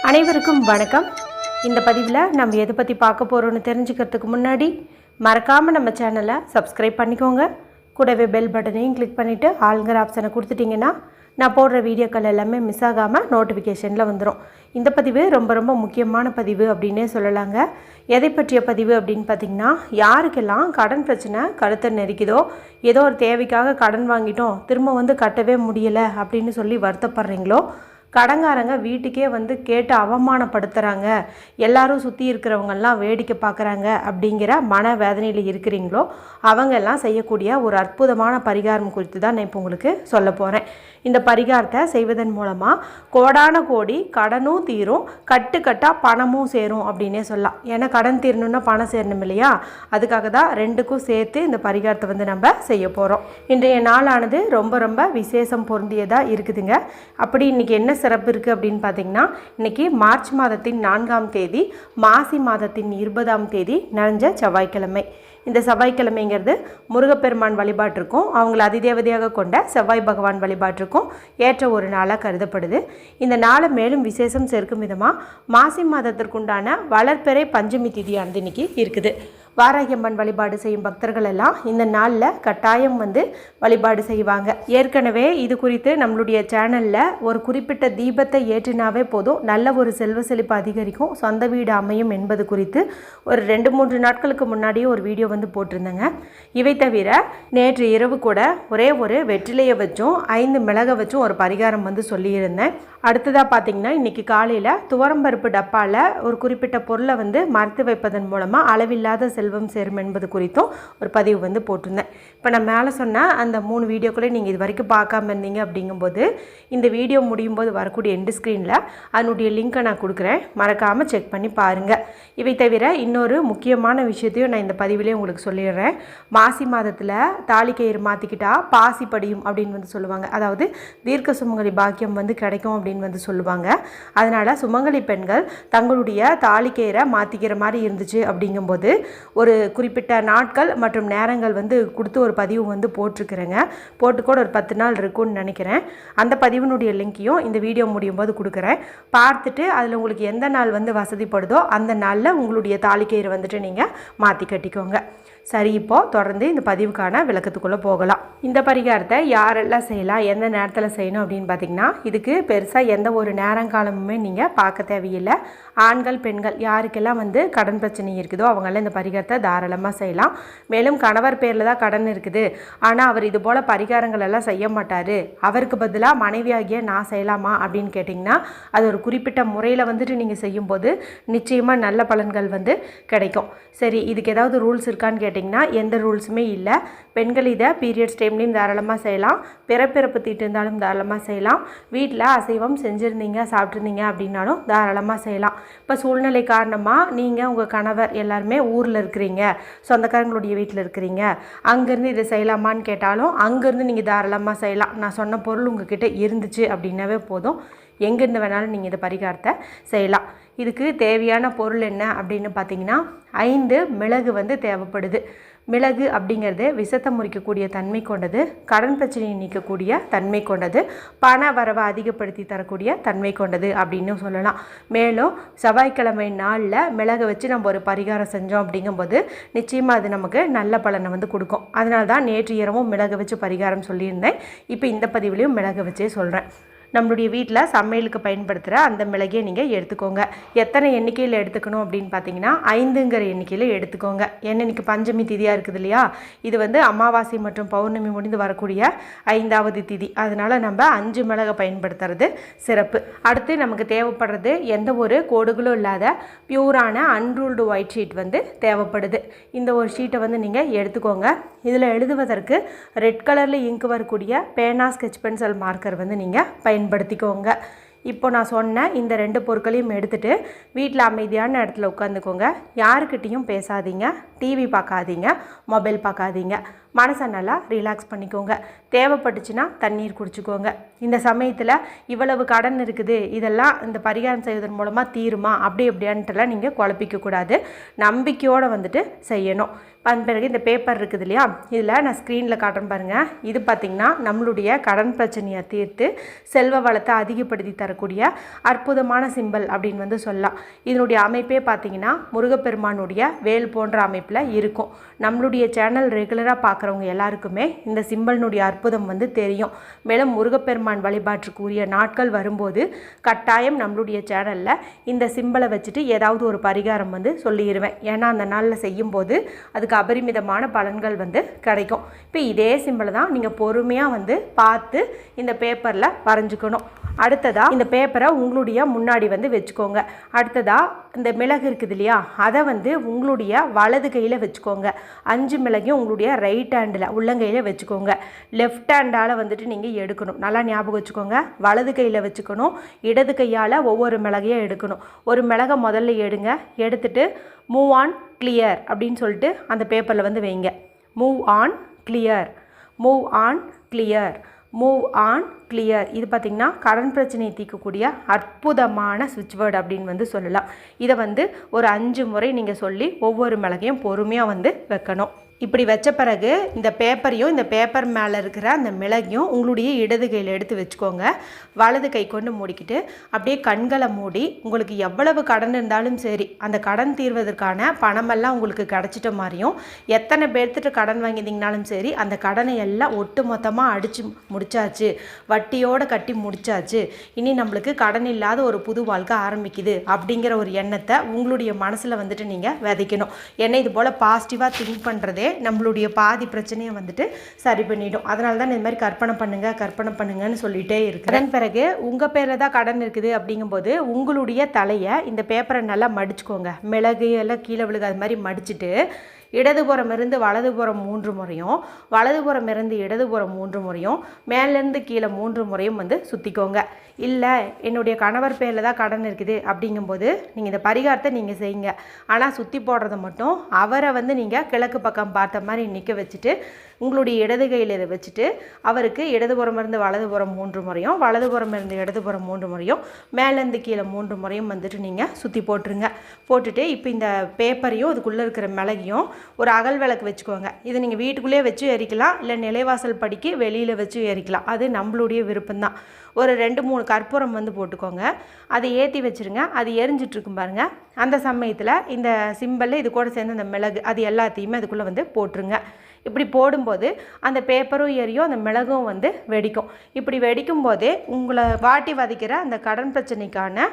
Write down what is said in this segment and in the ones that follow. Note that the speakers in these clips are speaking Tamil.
அனைவருக்கும் வணக்கம். இந்த பதிவில் நம்ம எதை பற்றி பார்க்க போகிறோன்னு தெரிஞ்சுக்கிறதுக்கு முன்னாடி மறக்காமல் நம்ம சேனலை சப்ஸ்கிரைப் பண்ணிக்கோங்க. கூடவே பெல் பட்டனையும் கிளிக் பண்ணிவிட்டு ஆளுங்கிற ஆப்ஷனை கொடுத்துட்டிங்கன்னா நான் போடுற வீடியோக்கள் எல்லாமே மிஸ் ஆகாமல் நோட்டிஃபிகேஷனில் வந்துடும். இந்த பதிவு ரொம்ப முக்கியமான பதிவு அப்படின்னே சொல்லலாங்க. எதை பற்றிய பதிவு அப்படின்னு பார்த்திங்கன்னா, யாருக்கெல்லாம் கடன் பிரச்சனை கழுத்தை நெரிக்குதோ, ஏதோ ஒரு தேவைக்காக கடன் வாங்கிட்டோம் திரும்ப கட்டவே முடியலை அப்படின்னு சொல்லி வருத்தப்படுறீங்களோ, கடன்காரங்க வீட்டுக்கே கேட்டு அவமானப்படுத்துகிறாங்க, எல்லாரும் சுற்றி இருக்கிறவங்கெல்லாம் வேடிக்கை பார்க்குறாங்க அப்படிங்கிற மன வேதனையில் இருக்கிறீங்களோ, அவங்கெல்லாம் செய்யக்கூடிய ஒரு அற்புதமான பரிகாரம் குறித்து தான் நான் இப்போ உங்களுக்கு சொல்ல போகிறேன். இந்த பரிகாரத்தை செய்வதன் மூலமாக கோடான கோடி கடனும் தீரும், கட்டுக்கட்டாக பணமும் சேரும் அப்படின்னே சொல்லலாம். ஏன்னா கடன் தீரணுன்னா பணம் சேரணும் இல்லையா, அதுக்காக தான் ரெண்டுக்கும் சேர்த்து இந்த பரிகாரத்தை நம்ம செய்ய போகிறோம். இன்றைய நாளானது ரொம்ப விசேஷம் பொருந்தியதாக இருக்குதுங்க. அப்படி இன்றைக்கி என்ன சிறப்பு இருக்குது அப்படின்னு பார்த்தீங்கன்னா, இன்றைக்கி மார்ச் மாதத்தின் 4ஆம் தேதி மாசி மாதத்தின் 20ஆம் தேதி நிறைஞ்ச செவ்வாய்க்கிழமை. இந்த செவ்வாய்க்கிழமைங்கிறது முருகப்பெருமான் வழிபாட்டிற்கும் அவங்கள அதிதேவதையாக கொண்ட செவ்வாய் பகவான் வழிபாட்டிற்கும் ஏற்ற ஒரு நாளாக கருதப்படுது. இந்த நாளை மேலும் விசேஷம் சேர்க்கும் விதமாக மாசி மாதத்திற்குண்டான வளர்பிறை பஞ்சமி திதியானது இன்றைக்கி இருக்குது. வாராகியம்மன் வழிபாடு செய்யும் பக்தர்கள் எல்லாம் இந்த நாளில் கட்டாயம் வழிபாடு செய்வாங்க. ஏற்கனவே இது குறித்து நம்மளுடைய சேனலில் ஒரு குறிப்பிட்ட தீபத்தை ஏற்றினாவே போதும், நல்ல ஒரு செல்வ செழிப்பு அதிகரிக்கும், சொந்த வீடு அமையும் என்பது குறித்து ஒரு 2-3 நாட்களுக்கு முன்னாடியே ஒரு வீடியோ போட்டிருந்தேங்க. இவை தவிர நேற்று இரவு கூட ஒரே ஒரு வெற்றிலையை வச்சும் 5 மிளகை வச்சும் ஒரு பரிகாரம் சொல்லியிருந்தேன். அடுத்ததாக பார்த்தீங்கன்னா, இன்றைக்கி காலையில் துவரம்பருப்பு டப்பாவில் ஒரு குறிப்பிட்ட பொருளை மறைத்து வைப்பதன் மூலமாக அளவில்லாத செல்வம் சேரும் என்பது குறித்தும் ஒரு பதிவு போட்டிருந்தேன். இப்போ நான் மேலே சொன்ன அந்த 3 வீடியோக்களே நீங்கள் இது வரைக்கும் பார்க்காம இருந்தீங்க அப்படிங்கும்போது, இந்த வீடியோ முடியும் போது வரக்கூடிய எண்டு ஸ்க்ரீனில் அதனுடைய லிங்க்கை நான் கொடுக்குறேன், மறக்காமல் செக் பண்ணி பாருங்கள். இவை தவிர இன்னொரு முக்கியமான விஷயத்தையும் நான் இந்த பதிவிலே உங்களுக்கு சொல்லிடுறேன். மாசி மாதத்தில் தாலிக்கயிறு மாற்றிக்கிட்டா பாசி படியும் அப்படின்னு சொல்லுவாங்க. அதாவது தீர்க்க சுமங்கலி பாக்கியம் கிடைக்கும் அப்படின்னு சொல்லுவாங்க. அதனால் சுமங்கலி பெண்கள் தங்களுடைய தாலிக்கயிறை மாற்றிக்கிற மாதிரி இருந்துச்சு அப்படிங்கும்போது ஒரு குறிப்பிட்ட நாட்கள் மற்றும் நேரங்கள் கொடுத்து ஒரு பதிவு போட்டிருக்கிறேங்க. போட்டு கூட ஒரு 10 நாள் இருக்குன்னு நினைக்கிறேன். அந்த பதிவினுடைய லிங்க்கையும் இந்த வீடியோ முடியும் போது கொடுக்குறேன். பார்த்துட்டு அதில் உங்களுக்கு எந்த நாள் வசதிப்படுதோ அந்த நாளில் உங்களுடைய தாலிக்கயிறு நீங்கள் மாற்றி கட்டிக்கோங்க. சரி, இப்போது தொடர்ந்து இந்த பதிவுக்கான விளக்கத்துக்குள்ளே போகலாம். இந்த பரிகாரத்தை யாரெல்லாம் செய்யலாம், எந்த நேரத்தில் செய்யணும் அப்படின்னு பார்த்திங்கன்னா, இதுக்கு பெருசாக எந்த ஒரு நேரங்காலமுமே நீங்கள் பார்க்க தேவையில்லை. ஆண்கள் பெண்கள் யாருக்கெல்லாம் கடன் பிரச்சனை இருக்குதோ அவங்களாம் இந்த பரிகாரத்தை தாராளமாக செய்யலாம். மேலும் கணவர் பேரில் தான் கடன் இருக்குது, ஆனால் அவர் இது போல் பரிகாரங்கள் எல்லாம் செய்ய மாட்டார், அவருக்கு பதிலாக மனைவியாகிய நான் செய்யலாமா அப்படின்னு கேட்டிங்கன்னா, அது ஒரு குறிப்பிட்ட முறையில் நீங்கள் செய்யும்போது நிச்சயமாக நல்ல பலன்கள் கிடைக்கும். சரி, இதுக்கு ஏதாவது ரூல்ஸ் இருக்கான்னு கேட்டிங்கன்னா எந்த ரூல்ஸுமே இல்லை. பெண்கள் இதை பீரியட்ஸ் டைம்லேயும் தாராளமாக செய்யலாம், பிறப்பிறப்பு தீட்டு இருந்தாலும் தாராளமாக செய்யலாம், வீட்டில் அசைவம் செஞ்சுருந்தீங்க சாப்பிட்ருந்தீங்க அப்படின்னாலும் தாராளமாக செய்யலாம். இப்போ சூழ்நிலை காரணமாக நீங்கள் உங்கள் கணவர் எல்லாருமே ஊரில் இருக்கிறீங்க, சொந்தக்காரங்களுடைய வீட்டில் இருக்கிறீங்க, அங்கேருந்து இதை செய்யலாமான்னு கேட்டாலும் அங்கேருந்து நீங்கள் தாராளமாக செய்யலாம். நான் சொன்ன பொருள் உங்ககிட்ட இருந்துச்சு அப்படின்னாவே போதும், எங்கேருந்து வேணாலும் நீங்கள் இந்த பரிகாரத்தை செய்யலாம். இதுக்கு தேவையான பொருள் என்ன அப்படின்னு பார்த்தீங்கன்னா, 5 மிளகு தேவைப்படுது. மிளகு அப்படிங்கிறது விஷத்தை முறிக்கக்கூடிய தன்மை கொண்டது, கடன் பிரச்சனையை நீக்கக்கூடிய தன்மை கொண்டது, பண வரவை அதிகப்படுத்தி தரக்கூடிய தன்மை கொண்டது அப்படின்னு சொல்லலாம். மேலும் செவ்வாய்க்கிழமை நாளில் மிளகை வச்சு நம்ம ஒரு பரிகாரம் செஞ்சோம் அப்படிங்கும்போது நிச்சயமாக அது நமக்கு நல்ல பலனை கொடுக்கும். அதனால தான் நேற்று இரவும் மிளகை வச்சு பரிகாரம் சொல்லியிருந்தேன். இப்போ இந்த பதிவுலையும் மிளகை வச்சே சொல்கிறேன். நம்மளுடைய வீட்டில் சமையலுக்கு பயன்படுத்துகிற அந்த மிளகையை நீங்கள் எடுத்துக்கோங்க. எத்தனை எண்ணிக்கையில் எடுத்துக்கணும் அப்படின்னு பார்த்தீங்கன்னா 5ங்கிற எண்ணிக்கையில் எடுத்துக்கோங்க. ஏன்னா இன்றைக்கி பஞ்சமி திதியாக இருக்குது இல்லையா, இது அமாவாசை மற்றும் பௌர்ணமி முடிந்து வரக்கூடிய 5ஆவது திதி. அதனால் நம்ம 5 மிளகை பயன்படுத்துறது சிறப்பு. அடுத்து நமக்கு தேவைப்படுறது எந்த ஒரு கோடுகளும் இல்லாத பியூரான அன்ரூல்டு ஒயிட் ஷீட் தேவைப்படுது. இந்த ஒரு ஷீட்டை நீங்கள் எடுத்துக்கோங்க. இதில் எழுதுவதற்கு ரெட் கலரில் இங்கு வரக்கூடிய பேனா ஸ்கெட்ச் பென்சில் மார்க்கர் நீங்கள் பயன்படுத்திக்கோங்க. இப்போ நான் சொன்ன இந்த 2 பொருட்களையும் எடுத்துகிட்டு வீட்டில் அமைதியான இடத்துல உட்காந்துக்கோங்க. யாருக்கிட்டையும் பேசாதீங்க, டிவி பார்க்காதீங்க, மொபைல் பார்க்காதீங்க. மனசை நல்லா ரிலாக்ஸ் பண்ணிக்கோங்க. தேவைப்பட்டுச்சுன்னா தண்ணீர் குடிச்சுக்கோங்க. இந்த சமயத்தில் இவ்வளவு கடன் இருக்குது, இதெல்லாம் இந்த பரிகாரம் செய்வதன் மூலமாக தீருமா அப்படி எப்படியான்ட்டுலாம் நீங்கள் குழப்பிக்கக்கூடாது. நம்பிக்கையோடு வந்துட்டு செய்யணும். அதன் பிறகு இந்த பேப்பர் இருக்குது இல்லையா, இதில் நான் ஸ்க்ரீனில் காட்டுறேன் பாருங்கள். இது பார்த்திங்கன்னா நம்மளுடைய கடன் பிரச்சனையை தீர்த்து செல்வ வளத்தை அதிகப்படுத்தி தரக்கூடிய அற்புதமான சிம்பல் அப்படின்னு வந்து சொல்லலாம். இதனுடைய அமைப்பே பார்த்திங்கன்னா முருகப்பெருமானுடைய வேல் போன்ற அமைப்பில் இருக்கும். நம்மளுடைய சேனல் ரெகுலராக பார்க்குறவங்க எல்லாருக்குமே இந்த சிம்பலினுடைய அற்புதம் வந்து தெரியும். மேலும் முருகப்பெருமான் வழிபாட்டுக்குரிய நாட்கள் வரும்போது கட்டாயம் நம்மளுடைய சேனலில் இந்த சிம்பலை வச்சுட்டு ஏதாவது ஒரு பரிகாரம் வந்து சொல்லிடுவேன். ஏன்னா அந்த நாளில் செய்யும்போது அதுக்கு அபரிமிதமான பலன்கள் வந்து கிடைக்கும். இப்போ இதே சிம்பிளை தான் நீங்கள் பொறுமையாக வந்து பார்த்து இந்த பேப்பரில் வரைஞ்சிக்கணும். அடுத்ததாக இந்த பேப்பரை உங்களுடைய முன்னாடி வந்து வச்சுக்கோங்க. அடுத்ததாக இந்த மிளகு இருக்குது இல்லையா, அதை வந்து உங்களுடைய வலது கையில் வச்சுக்கோங்க. 5 மிளகையும் உங்களுடைய ரைட் ஹேண்டில் உள்ளங்கையில் வச்சுக்கோங்க. லெஃப்ட் ஹேண்டால் வந்துட்டு நீங்கள் எடுக்கணும். நல்லா ஞாபகம் வச்சுக்கோங்க. வலது கையில் வச்சுக்கணும். இடது கையால் ஒவ்வொரு மிளகையும் எடுக்கணும். ஒரு மிளகை முதல்ல எடுங்க. எடுத்துட்டு மூவ் ஆன் கிளியர் அப்படின்னு சொல்லிட்டு அந்த பேப்பரில் வந்து வைங்க. Move on clear, move on clear, move on clear. இது பார்த்திங்கன்னா கடன் பிரச்சனையை தீர்க்கக்கூடிய அற்புதமான சுவிட்ச் வேர்டு அப்படின்னு வந்து சொல்லலாம். இதை வந்து ஒரு 5 முறை நீங்கள் சொல்லி ஒவ்வொரு மிளகையும் பொறுமையாக வந்து வைக்கணும். இப்படி வச்ச பிறகு இந்த பேப்பரையும் இந்த பேப்பர் மேலே இருக்கிற அந்த மிளகையும் உங்களுடைய இடது கையில் எடுத்து வச்சுக்கோங்க. வலது கை கொண்டு மூடிக்கிட்டு அப்படியே கண்களை மூடி உங்களுக்கு எவ்வளவு கடன் இருந்தாலும் சரி அந்த கடன் தீர்வதற்கான பணமெல்லாம் உங்களுக்கு கிடச்சிட்ட மாதிரியும், எத்தனை பேர்த்துட்டு கடன் வாங்கியிருந்தீங்கனாலும் சரி அந்த கடனை எல்லாம் ஒட்டு மொத்தமாக அடித்து முடிச்சாச்சு, வட்டியோடு கட்டி முடிச்சாச்சு, இனி நம்மளுக்கு கடன் இல்லாத ஒரு புது வாழ்க்கை ஆரம்பிக்குது அப்படிங்கிற ஒரு எண்ணத்தை உங்களுடைய மனசில் வந்துட்டு நீங்கள் விதைக்கணும். ஏன்னா இது போல் பாசிட்டிவாக திங்க் பண்ணுறதே நம்மளுடைய பாதி பிரச்சனையை வந்துட்டு சரி பண்ணிடும். அதனால தான் இந்த மாதிரி கற்பனை பண்ணுங்கன்னு சொல்லிகிட்டே இருக்கிறேன். அதன் பிறகு உங்கள் பேரில் தான் கடன் இருக்குது அப்படிங்கும்போது உங்களுடைய தலையை இந்த பேப்பரை நல்லா மடிச்சுக்கோங்க. மிளகு எல்லாம் கீழே விழுகாத மாதிரி மடிச்சுட்டு இடதுபுறம் இருந்து வலதுபுறம் 3 முறையும், வலதுபுறம் இருந்து இடதுபுறம் 3 முறையும், மேலேருந்து கீழே 3 முறையும் வந்து சுற்றிக்கோங்க. இல்லை என்னுடைய கணவர் பேரில் தான் கடன் இருக்குது அப்படிங்கும்போது நீங்கள் இந்த பரிகாரத்தை நீங்கள் செய்யுங்க. ஆனால் சுற்றி போடுறத மட்டும் அவரை வந்து நீங்கள் கிழக்கு பக்கம் பார்த்த மாதிரி நிற்க வச்சுட்டு உங்களுடைய இடது கையில் இதை வச்சுட்டு அவருக்கு இடதுபுறம் இருந்து வலதுபுறம் 3 முறையும், வலதுபுறம் இருந்து இடதுபுறம் 3 முறையும், மேலேருந்து கீழே 3 முறையும் வந்துட்டு நீங்கள் சுற்றி போட்டுருங்க. போட்டுட்டு இப்போ இந்த பேப்பரையும் இதுக்குள்ளே இருக்கிற மிளகையும் ஒரு அகல் விளக்கு வச்சுக்கோங்க. இதை நீங்கள் வீட்டுக்குள்ளேயே வச்சு எரிக்கலாம், இல்லை நிலைவாசல் படிக்கு வெளியில் வச்சு எரிக்கலாம். அது நம்மளுடைய விருப்பம்தான். ஒரு 2-3 கற்பூரம் வந்து போட்டுக்கோங்க. அதை ஏற்றி வச்சுருங்க. அது எரிஞ்சிட்ருக்கும் பாருங்கள். அந்த சமயத்தில் இந்த சிம்பலில் இது கூட சேர்ந்து அந்த மிளகு அது எல்லாத்தையுமே அதுக்குள்ளே வந்து போட்டுருங்க. இப்படி போடும்போது அந்த பேப்பரும் எரியும், அந்த மிளகும் வந்து வெடிக்கும். இப்படி வெடிக்கும் போதே உங்களை வாட்டி வதைக்கிற அந்த கடன் பிரச்சனைக்கான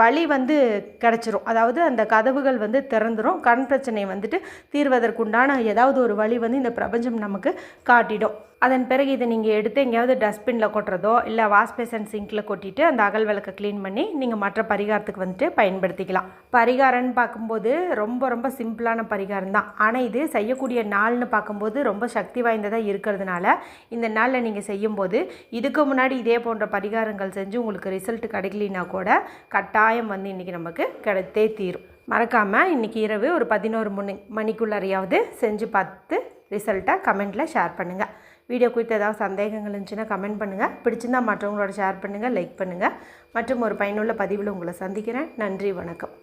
வழி வந்து கிடச்சிரும். அதாவது அந்த கதவுகள் வந்து திறந்துடும். கடன் பிரச்சனை வந்துட்டு தீர்வதற்குண்டான ஏதாவது ஒரு வழி வந்து இந்த பிரபஞ்சம் நமக்கு காட்டிடும். அதன் பிறகு இதை நீங்கள் எடுத்து எங்கேயாவது டஸ்ட்பினில் கொட்டுறதோ இல்லை வாஷ் பேசன் சிங்கில் கொட்டிட்டு அந்த அகல் விளக்கை க்ளீன் பண்ணி நீங்கள் மற்ற பரிகாரத்துக்கு வந்துட்டு பயன்படுத்திக்கலாம். பரிகாரம்னு பார்க்கும்போது ரொம்ப ரொம்ப சிம்பிளான பரிகாரம் தான். ஆனால் இது செய்யக்கூடிய நாள்னு பார்க்கும்போது ரொம்ப சக்தி வாய்ந்ததாக இருக்கிறதுனால இந்த நாளில் நீங்கள் செய்யும்போது இதுக்கு முன்னாடி இதே போன்ற பரிகாரங்கள் செஞ்சு உங்களுக்கு ரிசல்ட் கிடைக்கலினா கூட கட்டாயம் வந்து இன்றைக்கி நமக்கு கிடைத்தே தீரும். மறக்காமல் இன்றைக்கி இரவு ஒரு 11 மணிக்குள்ளாரையாவது செஞ்சு பார்த்து ரிசல்ட்டை கமெண்ட்டில் ஷேர் பண்ணுங்கள். வீடியோ குறித்து ஏதாவது சந்தேகங்கள் இருந்துச்சுன்னா கமெண்ட் பண்ணுங்கள். பிடிச்சிருந்தால் மற்றவங்களோட ஷேர் பண்ணுங்கள், லைக் பண்ணுங்கள். மற்றும் ஒரு பயனுள்ள பதிவில் உங்களை சந்திக்கிறேன். நன்றி, வணக்கம்.